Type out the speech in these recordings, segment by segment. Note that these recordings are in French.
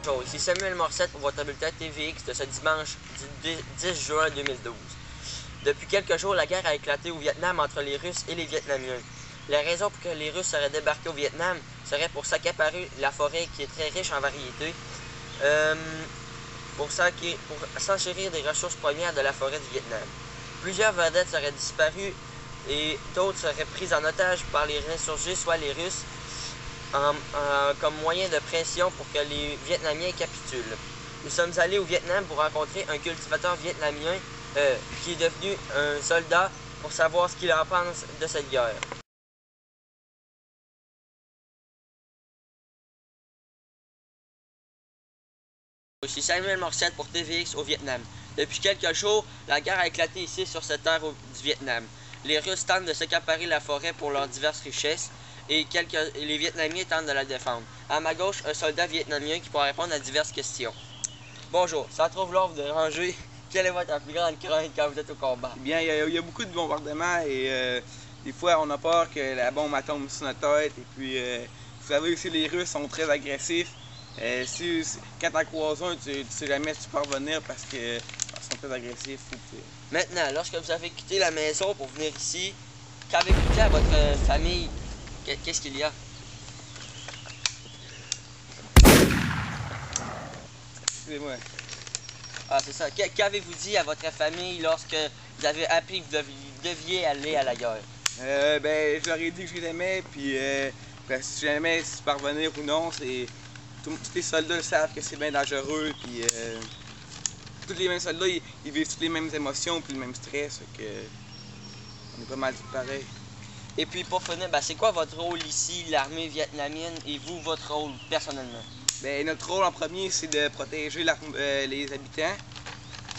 Bonjour, ici Samuel Morissette pour votre bulletin TVX de ce dimanche du 10 juin 2012. Depuis quelques jours, la guerre a éclaté au Vietnam entre les Russes et les Vietnamiens. La raison pour que les Russes seraient débarqués au Vietnam serait pour s'accaparer la forêt qui est très riche en variétés, pour s'enchérir des ressources premières de la forêt du Vietnam. Plusieurs vedettes seraient disparues et d'autres seraient prises en otage par les insurgés, soit les Russes, comme moyen de pression pour que les Vietnamiens capitulent. Nous sommes allés au Vietnam pour rencontrer un cultivateur vietnamien qui est devenu un soldat pour savoir ce qu'il en pense de cette guerre. Je suis Samuel Morissette pour TVX au Vietnam. Depuis quelques jours, la guerre a éclaté ici sur cette terre du Vietnam. Les Russes tentent de s'accaparer la forêt pour leurs diverses richesses et les Vietnamiens tentent de la défendre. À ma gauche, un soldat vietnamien qui pourra répondre à diverses questions. Bonjour, sans trop vouloir vous déranger, quelle est votre plus grande crainte quand vous êtes au combat? Eh bien, il y a beaucoup de bombardements et des fois on a peur que la bombe tombe sur notre tête. Et puis, vous savez aussi, les Russes sont très agressifs. Quand t'en croises un, tu sais jamais si tu peux revenir parce qu'ils sont très agressifs. Maintenant, lorsque vous avez quitté la maison pour venir ici, qu'avez-vous dit à votre famille? Qu'est-ce qu'il y a? Excusez-moi. Ah, c'est ça. Qu'avez-vous dit à votre famille lorsque vous avez appris que vous deviez aller à la guerre? Ben, je leur ai dit que je les aimais, puis si jamais si je peux revenir ou non, tous les soldats le savent que c'est bien dangereux, puis tous les mêmes soldats, ils vivent toutes les mêmes émotions, puis le même stress, que on est pas mal tous pareils. Et puis pour finir, c'est quoi votre rôle ici, l'armée vietnamienne, et vous, votre rôle personnellement? Ben, notre rôle en premier, c'est de protéger les habitants.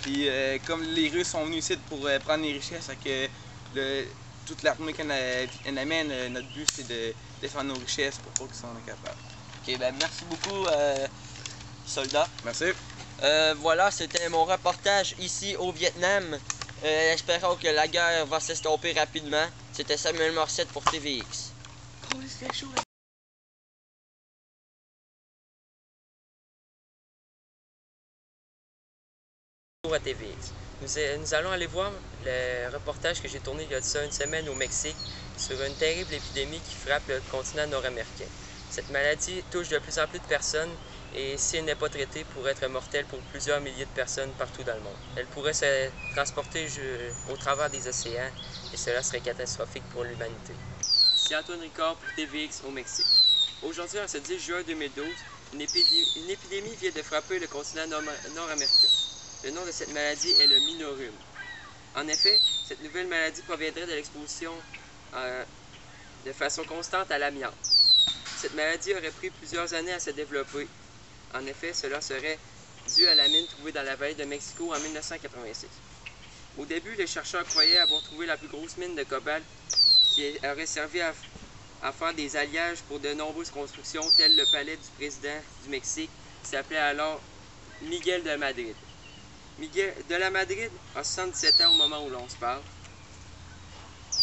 Puis comme les Russes sont venus ici pour prendre les richesses, toute l'armée vietnamienne, notre but c'est de défendre nos richesses pour pas qu'ils soient incapables. Ok, merci beaucoup, soldat. Merci. Voilà, c'était mon reportage ici au Vietnam. Espérons que la guerre va s'estomper rapidement. C'était Samuel Morissette pour TVX. À TVX. Nous allons aller voir le reportage que j'ai tourné il y a de ça une semaine au Mexique sur une terrible épidémie qui frappe le continent nord-américain. Cette maladie touche de plus en plus de personnes et si elle n'est pas traitée, pourrait être mortelle pour plusieurs milliers de personnes partout dans le monde. Elle pourrait se transporter au travers des océans et cela serait catastrophique pour l'humanité. Ici Antoine Ricard pour TVX au Mexique. Aujourd'hui, en ce 10 juin 2012, une épidémie vient de frapper le continent nord-américain. Le nom de cette maladie est le minorhume. En effet, cette nouvelle maladie proviendrait de l'exposition de façon constante à l'amiante. Cette maladie aurait pris plusieurs années à se développer. En effet, cela serait dû à la mine trouvée dans la vallée de Mexico en 1986. Au début, les chercheurs croyaient avoir trouvé la plus grosse mine de cobalt qui aurait servi à faire des alliages pour de nombreuses constructions, telles le palais du président du Mexique, qui s'appelait alors Miguel de Madrid. Miguel de la Madrid a 77 ans au moment où l'on se parle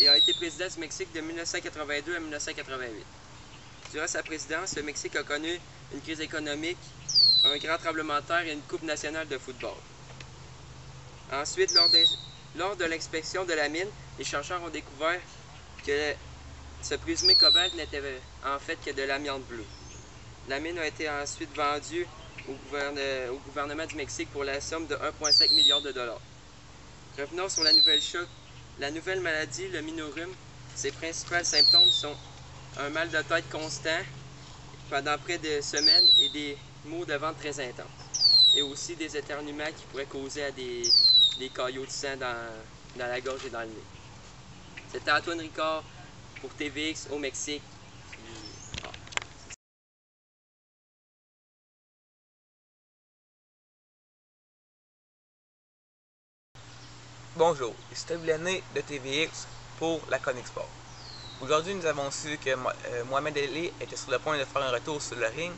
et a été président du Mexique de 1982 à 1988. Durant sa présidence, le Mexique a connu une crise économique, un grand tremblement de terre et une coupe nationale de football. Ensuite, lors de l'inspection de la mine, les chercheurs ont découvert que ce présumé cobalt n'était en fait que de l'amiante bleue. La mine a été ensuite vendue au gouvernement du Mexique pour la somme de 1,5 milliard de dollars. Revenons sur la nouvelle maladie, le minorhume. Ses principaux symptômes sont un mal de tête constant pendant près de semaines et des maux de ventre très intenses. Et aussi des éternuements qui pourraient causer à des caillots de sang dans la gorge et dans le nez. C'était Antoine Ricard pour TVX au Mexique. Bonjour, ici Tom Blanet de TVX pour la Chronique Sport. Aujourd'hui, nous avons su que Mohamed Ali était sur le point de faire un retour sur le ring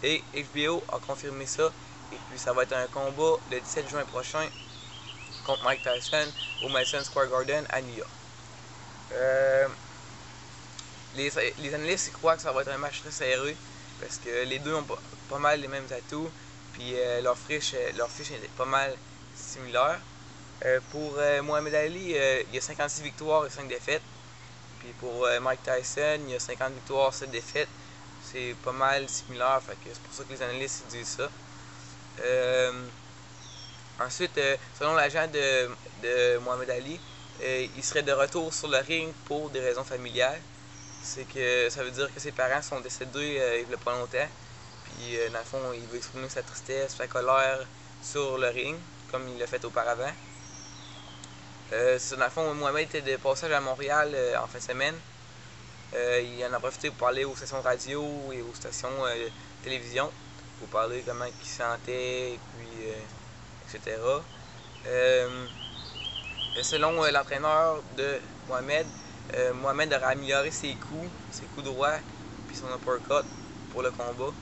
et HBO a confirmé ça. Et puis, ça va être un combat le 17 juin prochain contre Mike Tyson au Madison Square Garden à New York. Les analystes croient que ça va être un match très serré parce que les deux ont pas mal les mêmes atouts. Puis leur fiche est pas mal similaire. Pour Mohamed Ali, il y a 56 victoires et 5 défaites. Puis pour Mike Tyson, il y a 50 victoires, 7 défaites. C'est pas mal similaire, fait que c'est pour ça que les analystes disent ça. Ensuite, selon l'agent de Mohamed Ali, il serait de retour sur le ring pour des raisons familiales. C'est que ça veut dire que ses parents sont décédés il y a pas longtemps. Puis dans le fond, il veut exprimer sa tristesse, sa colère sur le ring, comme il l'a fait auparavant. Dans le fond, Mohamed était de passage à Montréal en fin de semaine. Il en a profité pour parler aux stations radio et aux stations télévision, pour parler comment il se sentait, et puis, etc. Selon l'entraîneur de Mohamed, Mohamed aurait amélioré ses coups droits, puis son uppercut pour le combat.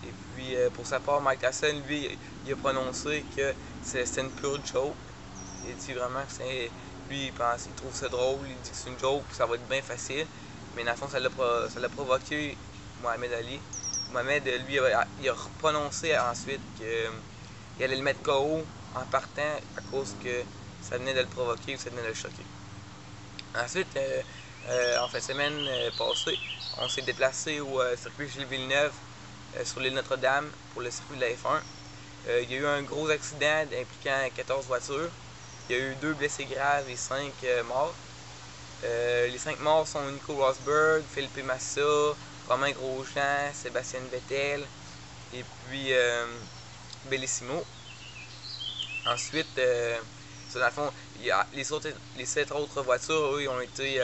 Et puis pour sa part, Mike Tyson, lui, il a prononcé que c'était une pure joke. Il dit vraiment que c'est. Lui, il trouve ça drôle, il dit que c'est une joke, que ça va être bien facile. Mais dans le fond, ça l'a provoqué Mohamed Ali. Mohamed, lui, il a prononcé ensuite qu'il allait le mettre KO en partant à cause que ça venait de le provoquer ou ça venait de le choquer. Ensuite, en fin de semaine passée, on s'est déplacé au circuit Gilles Villeneuve sur l'île Notre-Dame pour le circuit de la F1. Il y a eu un gros accident impliquant 14 voitures. Il y a eu 2 blessés graves et 5 morts. Les 5 morts sont Nico Rosberg, Felipe Massa, Romain Grosjean, Sébastien Vettel et puis Bellissimo. Ensuite, dans le fond, les 7 autres voitures, eux, ils ont été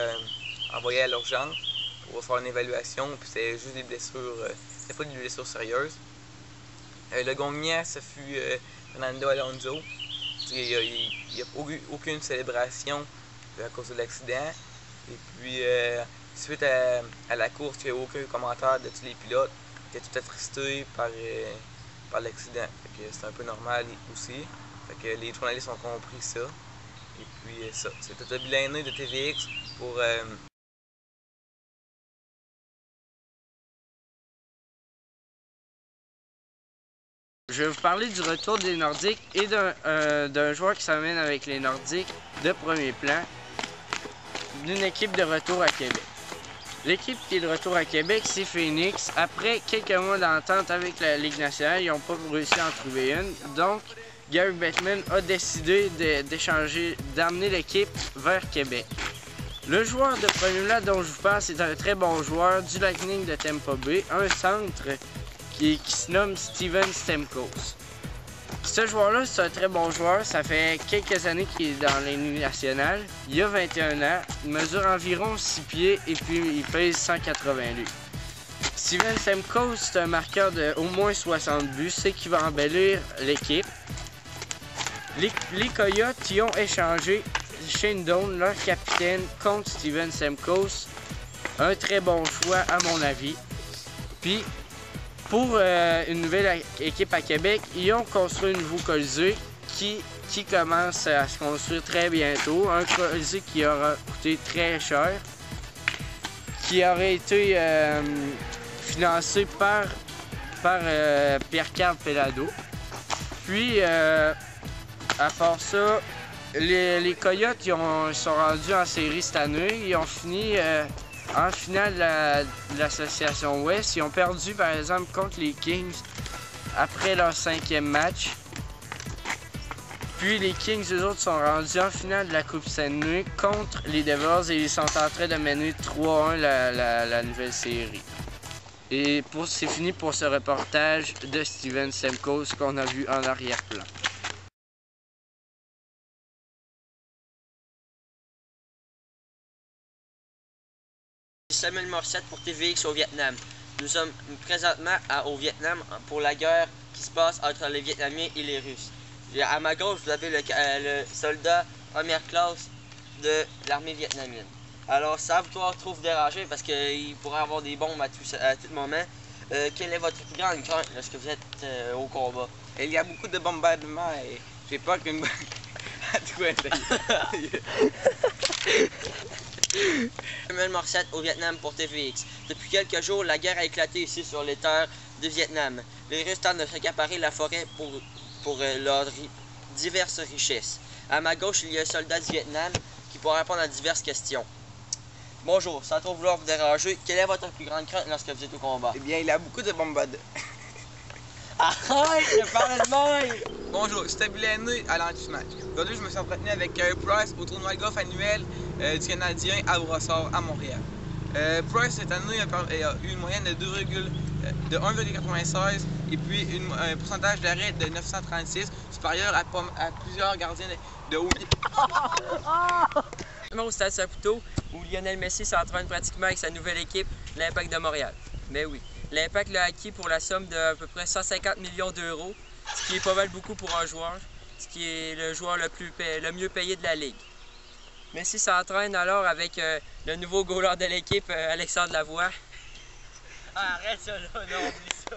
envoyées à l'urgence pour faire une évaluation, puis c'était juste des blessures, c'était pas des blessures sérieuses. Le gagnant, ce fut Fernando Alonso. Il n'y a aucune célébration à cause de l'accident. Et puis, suite à la course, il n'y a aucun commentaire de tous les pilotes qui étaient tout attristés par l'accident. C'est un peu normal aussi. Fait que les journalistes ont compris ça. Et puis ça, c'était Toby Lainé de TVX pour Je vais vous parler du retour des Nordiques et d'un joueur qui s'amène avec les Nordiques de premier plan d'une équipe de retour à Québec. L'équipe qui est de retour à Québec, c'est Phoenix. Après quelques mois d'entente avec la Ligue nationale, ils n'ont pas réussi à en trouver une. Donc, Gary Bettman a décidé d'amener l'équipe vers Québec. Le joueur de premier plan dont je vous parle, c'est un très bon joueur du Lightning de Tampa Bay, un centre qui se nomme Steven Stamkos. Ce joueur-là, c'est un très bon joueur. Ça fait quelques années qu'il est dans les Ligues nationales. Il a 21 ans. Il mesure environ 6 pieds et puis il pèse 180 livres. Steven Stamkos, c'est un marqueur de au moins 60 buts. C'est qui va embellir l'équipe. Les Coyotes y ont échangé Shane Doan, leur capitaine, contre Steven Stamkos. Un très bon choix à mon avis. Puis, pour une nouvelle équipe à Québec, ils ont construit un nouveau Colisée qui commence à se construire très bientôt. Un Colisée qui aura coûté très cher, qui aurait été financé par Pierre-Carl Pelado. Puis, à part ça, les Coyotes sont rendus en série cette année. Ils ont fini en finale de l'association Ouest. Ils ont perdu par exemple contre les Kings après leur 5e match. Puis les Kings, eux autres, sont rendus en finale de la Coupe Stanley contre les Devils et ils sont en train de mener 3-1 la nouvelle série. Et c'est fini pour ce reportage de Steven Stamkos qu'on a vu en arrière-plan. Samuel Morissette pour TVX au Vietnam. Nous sommes présentement au Vietnam pour la guerre qui se passe entre les Vietnamiens et les Russes. À ma gauche, vous avez le soldat première classe de l'armée vietnamienne. Alors, sans vouloir trop vous déranger, parce qu'il pourrait y avoir des bombes à tout moment, quelle est votre plus grande crainte lorsque vous êtes au combat? Il y a beaucoup de bombardements et j'ai peur qu'une... Samuel Morissette au Vietnam pour TVX. Depuis quelques jours, la guerre a éclaté ici sur les terres du Vietnam. Les Russes tentent de s'accaparer la forêt pour leurs diverses richesses. À ma gauche, il y a un soldat du Vietnam qui pourra répondre à diverses questions. Bonjour, sans trop vouloir vous déranger, quelle est votre plus grande crainte lorsque vous êtes au combat? Eh bien, il a beaucoup de bombades. Arrête de parler de moi! Bonjour, c'était Bilané à l'anti-match. Aujourd'hui, je me suis entretenu avec Carey Price au tournoi de golf annuel du Canadien à Brossard, à Montréal. Price, cette année, a eu une moyenne de 1,96 et puis un pourcentage d'arrêt de 936, supérieur à plusieurs gardiens de haut niveau. Au Stade Saputo, où Lionel Messi s'entraîne pratiquement avec sa nouvelle équipe, l'Impact de Montréal. Mais oui, l'Impact l'a acquis pour la somme d'à peu près 150 millions d'euros, ce qui est pas mal beaucoup pour un joueur, ce qui est le joueur le mieux payé de la Ligue. Messi s'entraîne alors avec le nouveau goaler de l'équipe, Alexandre Lavoie. Arrête ça là, non, oublie ça.